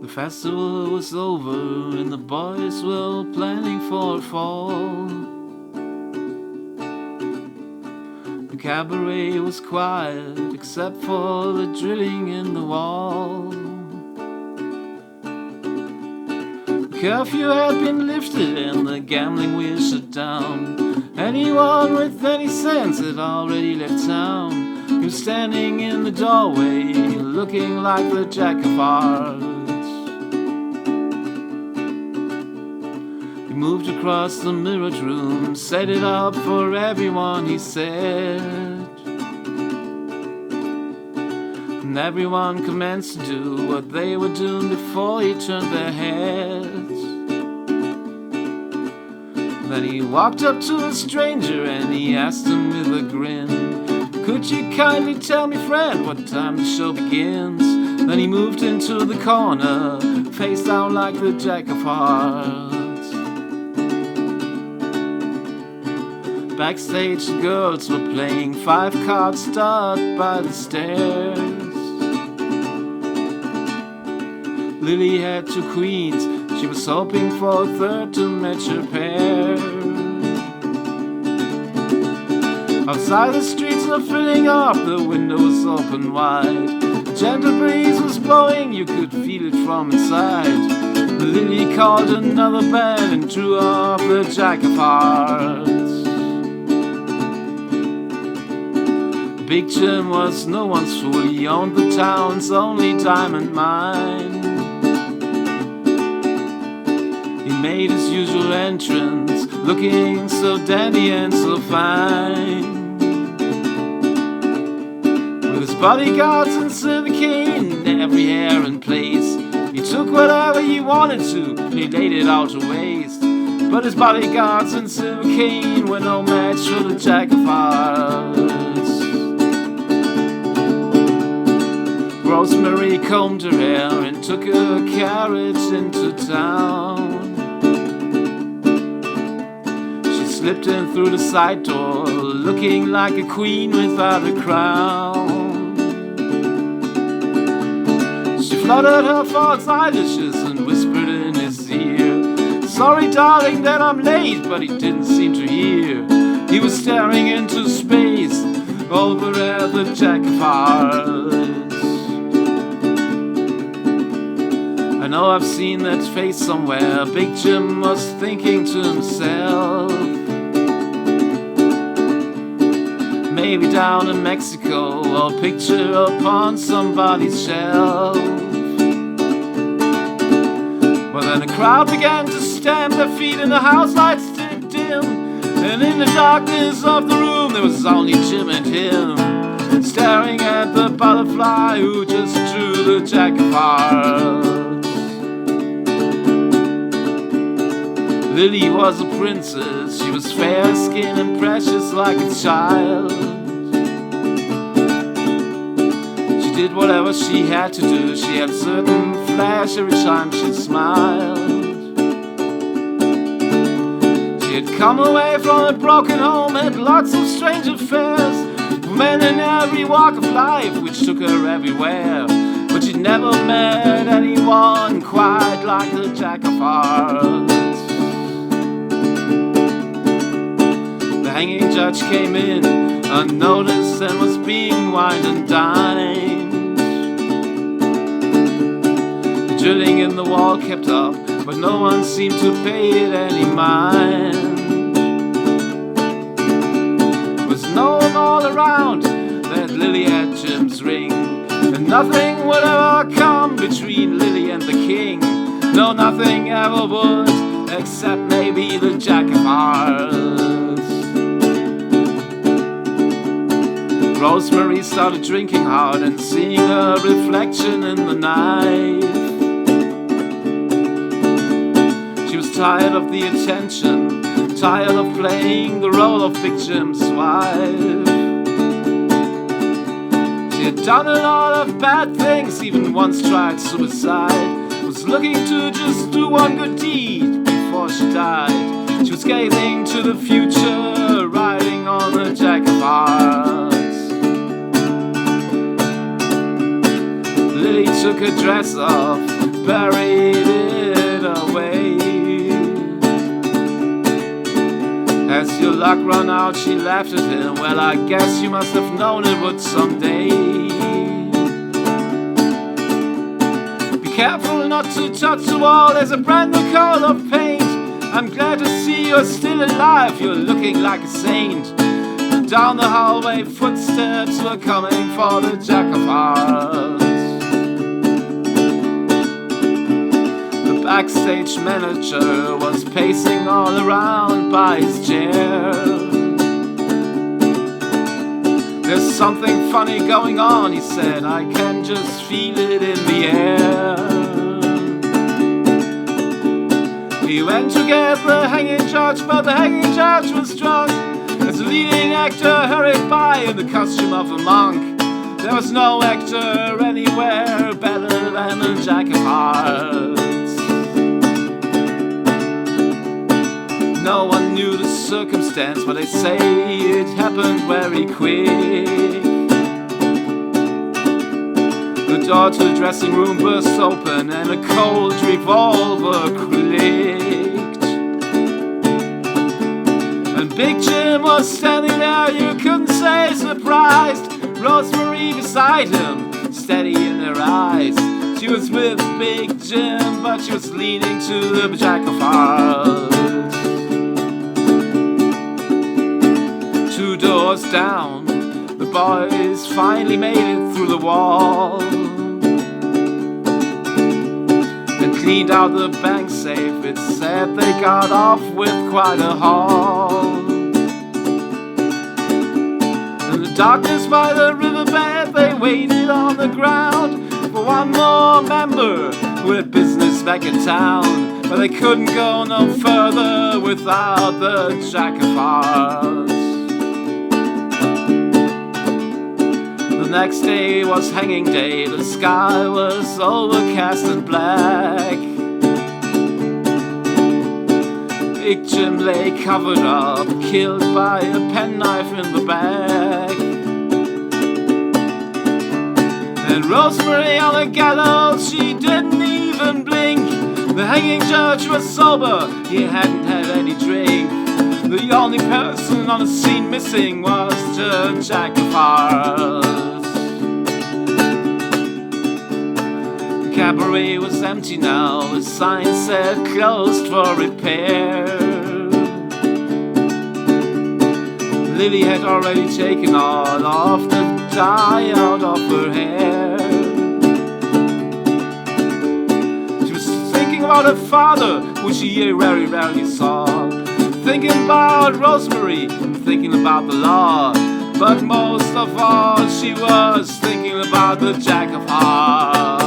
The festival was over and the boys were planning for a fall. The cabaret was quiet except for the drilling in the wall. The curfew had been lifted and the gambling wheel shut down. Anyone with any sense had already left town. He was standing in the doorway looking like the Jack of Hearts. He moved across the mirrored room, set it up for everyone, he said. And everyone commenced to do what they were doing before he turned their heads. Then he walked up to a stranger and he asked him with a grin, "Could you kindly tell me, friend, what time the show begins?" Then he moved into the corner, face down like the Jack of Hearts. Backstage, the girls were playing 5-card stud by the stairs. Lily had 2 queens, she was hoping for a third to match her pair. Outside, the streets were filling up, the window was open wide. A gentle breeze was blowing, you could feel it from inside. Lily called another band and drew off the Jack of Hearts. Big Jim was no one's fool, he owned the town's only diamond mine. He made his usual entrance, looking so dandy and so fine. With his bodyguards and silver cane, every hair in place, he took whatever he wanted to, and he laid it all to waste. But his bodyguards and silver cane were no match for the Jack of Hearts. Rosemary combed her hair and took her carriage into town. She slipped in through the side door, looking like a queen without a crown. She fluttered her false eyelashes and whispered in his ear, "Sorry, darling, that I'm late," but he didn't seem to hear. He was staring into space over at the Jack of Hearts. I know I've seen that face somewhere, Big Jim was thinking to himself. Maybe down in Mexico, or a picture upon somebody's shelf. Well, then a crowd began to stamp their feet and the house lights did dim. And in the darkness of the room there was only Jim and him, staring at the butterfly who just drew the Jack of Hearts. Lily was a princess, she was fair-skinned and precious like a child. She did whatever she had to do, she had a certain flash every time she smiled. She had come away from a broken home, had lots of strange affairs, men in every walk of life which took her everywhere. But she'd never met anyone quite like the Jack of Hearts. The hanging judge came in unnoticed and was being wined and dined. The drilling in the wall kept up, but no one seemed to pay it any mind. There was no one all around that Lily had Jim's ring, and nothing would ever come between Lily and the king. No, nothing ever would, except maybe the Jack of Hearts. Rosemary started drinking hard and seeing her reflection in the night. She was tired of the attention, tired of playing the role of Big Jim's wife. She had done a lot of bad things, even once tried suicide. Was looking to just do one good deed before she died. She was gazing to the future, riding on the Jack of Hearts. Lily took her dress off, buried it away. As your luck run out, she laughed at him. Well, I guess you must have known it would someday. Be careful not to touch the wall, there's a brand new coat of paint. I'm glad to see you're still alive, you're looking like a saint. Down the hallway, footsteps were coming for the Jack of Hearts. The backstage manager was pacing all around by his chair. There's something funny going on, he said, I can just feel it in the air. He went to get the hanging judge, but the hanging judge was drunk. As the leading actor hurried by in the costume of a monk, there was no actor anywhere better than the Jack of Hearts. No one knew the circumstance, but they say it happened very quick. The door to the dressing room burst open and a cold revolver clicked. And Big Jim was standing there, you couldn't say surprised. Rosemary beside him, steady in her eyes. She was with Big Jim, but she was leaning to the Jack of Hearts. 2 doors down, the boys finally made it through the wall and cleaned out the bank safe. It said they got off with quite a haul. In the darkness by the riverbed, they waited on the ground for one more member who had business back in town. But they couldn't go no further without the Jack of Hearts. The next day was hanging day, the sky was overcast and black. Big Jim lay covered up, killed by a penknife in the back. And Rosemary on the gallows, she didn't even blink. The hanging judge was sober, he hadn't had any drink. The only person on the scene missing was the Jack of Hearts. The cabaret was empty now, the sign said closed for repair. Lily had already taken all of the dye out of her hair. She was thinking about her father, who she very rarely saw. Thinking about Rosemary, thinking about the law. But most of all, she was thinking about the Jack of Hearts.